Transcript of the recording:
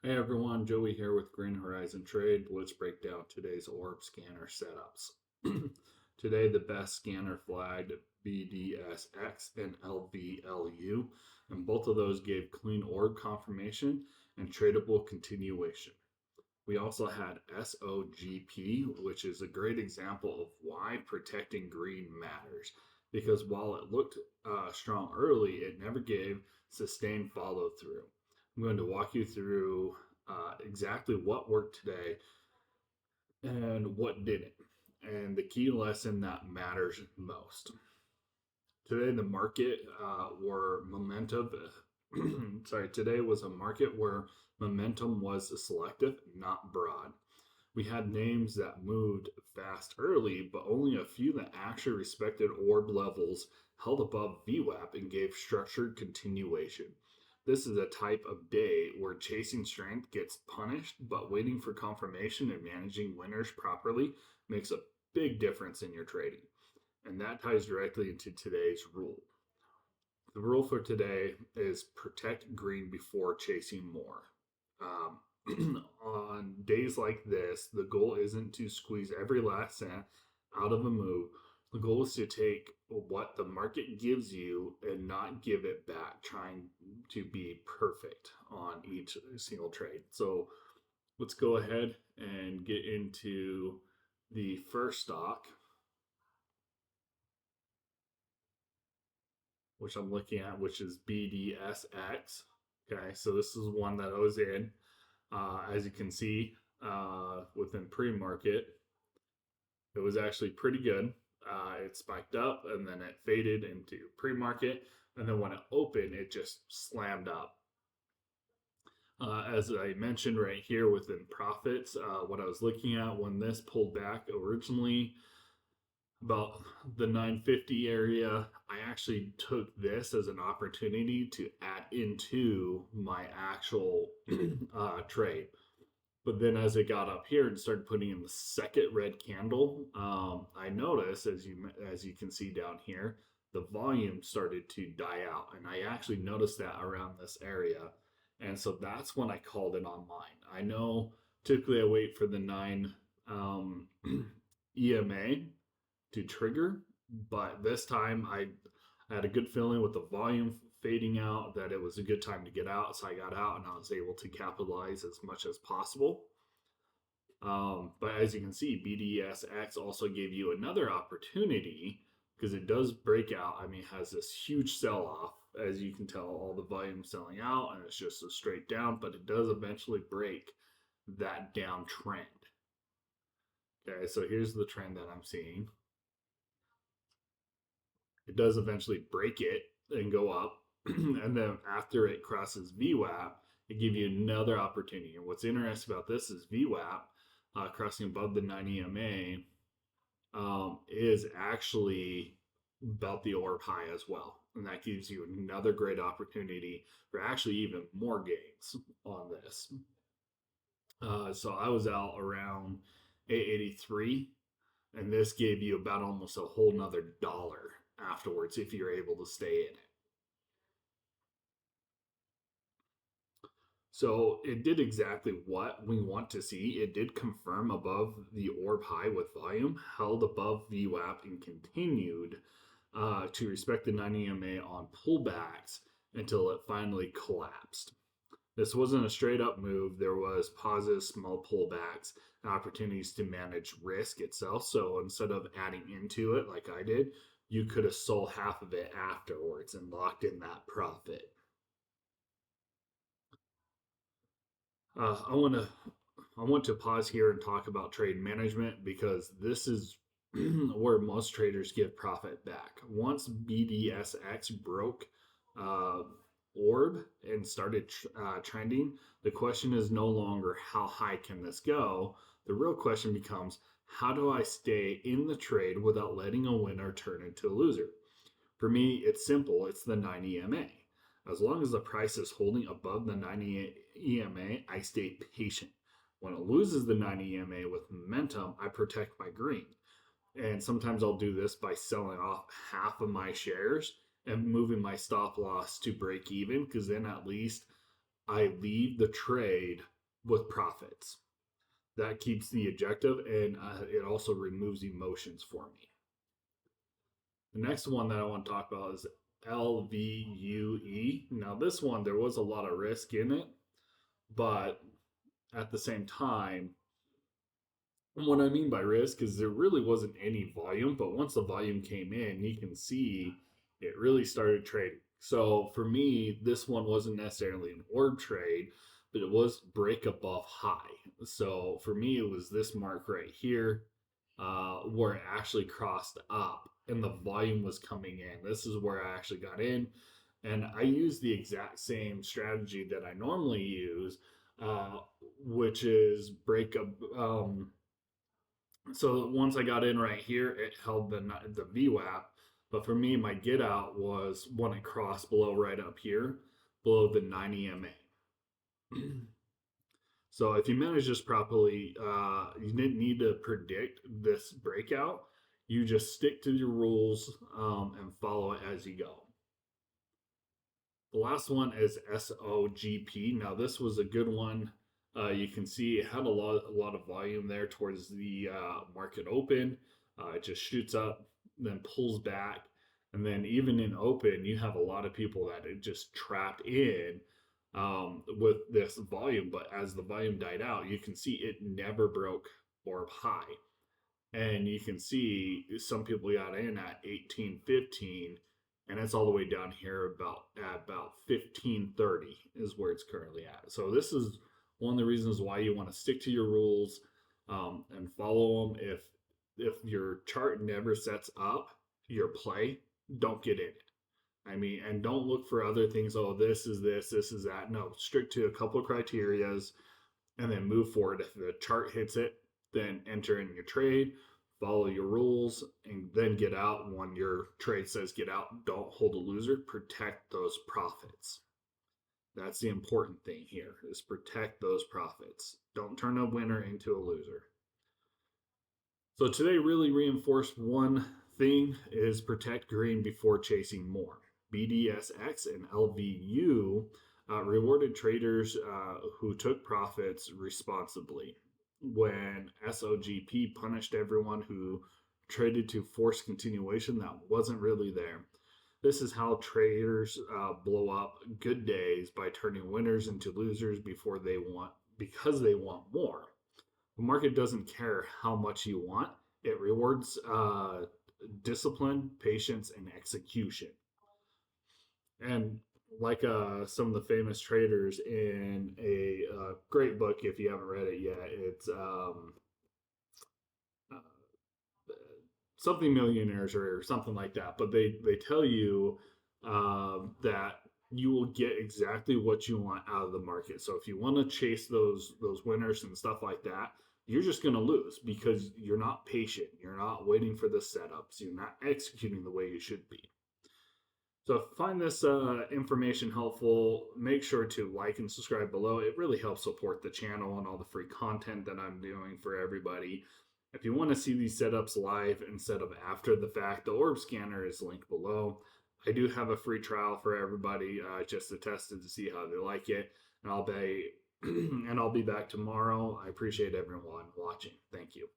Hey everyone, Joey here with Green Horizon Trade. Let's break down today's ORB scanner setups. Today, the best scanner flagged BDSX and LVLU, and both of those gave clean ORB confirmation and tradable continuation. We also had SOGP, which is a great example of why protecting green matters. Because while it looked strong early, it never gave sustained follow through. I'm going to walk you through exactly what worked today and what didn't, and the key lesson that matters most. Today, the market were momentum. Today was a market where momentum was selective, not broad. We had names that moved fast early, but only a few that actually respected orb levels, held above VWAP, and gave structured continuation. This is a type of day where chasing strength gets punished, but waiting for confirmation and managing winners properly makes a big difference in your trading. And that ties directly into today's rule. The rule for today is protect green before chasing more. On days like this, the goal isn't to squeeze every last cent out of a move. The goal is to take what the market gives you and not give it back, trying to be perfect on each single trade. So let's go ahead and get into the first stock, which I'm looking at, which is BDSX. Okay, so this is one that I was in. As you can see, within pre-market, it was actually pretty good. It spiked up and then it faded into pre-market, and then when it opened, it just slammed up. As I mentioned right here within profits, what I was looking at when this pulled back originally, about the 950 area, I actually took this as an opportunity to add into my actual trade. But then as it got up here and started putting in the second red candle, I noticed, as you can see down here, the volume started to die out, and I actually noticed that around this area, and so that's when I called it on mine. I know typically I wait for the 9 EMA to trigger, but this time I had a good feeling with the volume fading out that it was a good time to get out. So I got out and I was able to capitalize as much as possible. But as you can see, BDSX also gave you another opportunity because it does break out. I mean, it has this huge sell off. As you can tell, all the volume selling out and it's just a straight down, but it does eventually break that downtrend. Okay, so here's the trend that I'm seeing. It does eventually break it and go up. And then after it crosses VWAP, it gives you another opportunity. And what's interesting about this is VWAP crossing above the 9 EMA is actually about the orb high as well. And that gives you another great opportunity for actually even more gains on this. So I was out around 883, and this gave you about almost a whole nother dollar afterwards if you're able to stay in it. So it did exactly what we want to see. It did confirm above the orb high with volume, held above VWAP, and continued to respect the 9 EMA on pullbacks until it finally collapsed. This wasn't a straight up move. There was pauses, small pullbacks, and opportunities to manage risk itself. So instead of adding into it like I did, you could have sold half of it afterwards and locked in that profit. I want to pause here and talk about trade management because this is where most traders give profit back. Once BDSX broke uh, orb and started trending, the question is no longer how high can this go. The real question becomes how do I stay in the trade without letting a winner turn into a loser? For me, it's simple. It's the 9 EMA. As long as the price is holding above the 90 EMA, I stay patient. When it loses the 90 EMA with momentum, I protect my green. And sometimes I'll do this by selling off half of my shares and moving my stop loss to break even because then at least I leave the trade with profits. That keeps the objective, and it also removes emotions for me. The next one that I want to talk about is LVUE. Now, this one, there was a lot of risk in it, but at the same time, what I mean by risk is there really wasn't any volume, but once the volume came in, you can see it really started trading. So for me, this one wasn't necessarily an orb trade, but it was break above high. So for me, it was this mark right here, where it actually crossed up and the volume was coming in. This is where I actually got in, and I used the exact same strategy that I normally use, uh, which is break up. So once I got in right here, it held the VWAP. But for me, my get out was when it crossed below right up here, below the 90 MA. So if you manage this properly, you didn't need to predict this breakout. You just stick to your rules, and follow it as you go. The last one is SOGP. Now this was a good one. You can see it had a lot of volume there towards the market open. It just shoots up, then pulls back, and then even in open, you have a lot of people that it just trapped in, with this volume. But as the volume died out, you can see it never broke orb high, and you can see some people got in at 18.15, and it's all the way down here about 15.30 is where it's currently at. So this is one of the reasons why you want to stick to your rules, and follow them. If your chart never sets up your play, don't get in it. I mean, and don't look for other things. Oh, this is this is that. No, stick to a couple of criterias and then move forward. If the chart hits it, then enter in your trade, follow your rules, and then get out when your trade says get out. Don't hold a loser. Protect those profits. That's the important thing here, is protect those profits. Don't turn a winner into a loser. So today really reinforced one thing, is protect green before chasing more. BDSX and LVU rewarded traders who took profits responsibly, when SOGP punished everyone who traded to force continuation that wasn't really there. This is how traders blow up good days, by turning winners into losers because they want more. The market doesn't care how much you want. It rewards discipline, patience, and execution. And like some of the famous traders in a great book, if you haven't read it yet, it's uh, something millionaires or something like that. But they tell you that you will get exactly what you want out of the market. So if you want to chase those winners and stuff like that, you're just going to lose because you're not patient. You're not waiting for the setups. You're not executing the way you should be. So if you find this information helpful, make sure to like and subscribe below. It really helps support the channel and all the free content that I'm doing for everybody. If you want to see these setups live instead of after the fact, the ORB Scanner is linked below. I do have a free trial for everybody, just to test it to see how they like it. And I'll be back tomorrow. I appreciate everyone watching. Thank you.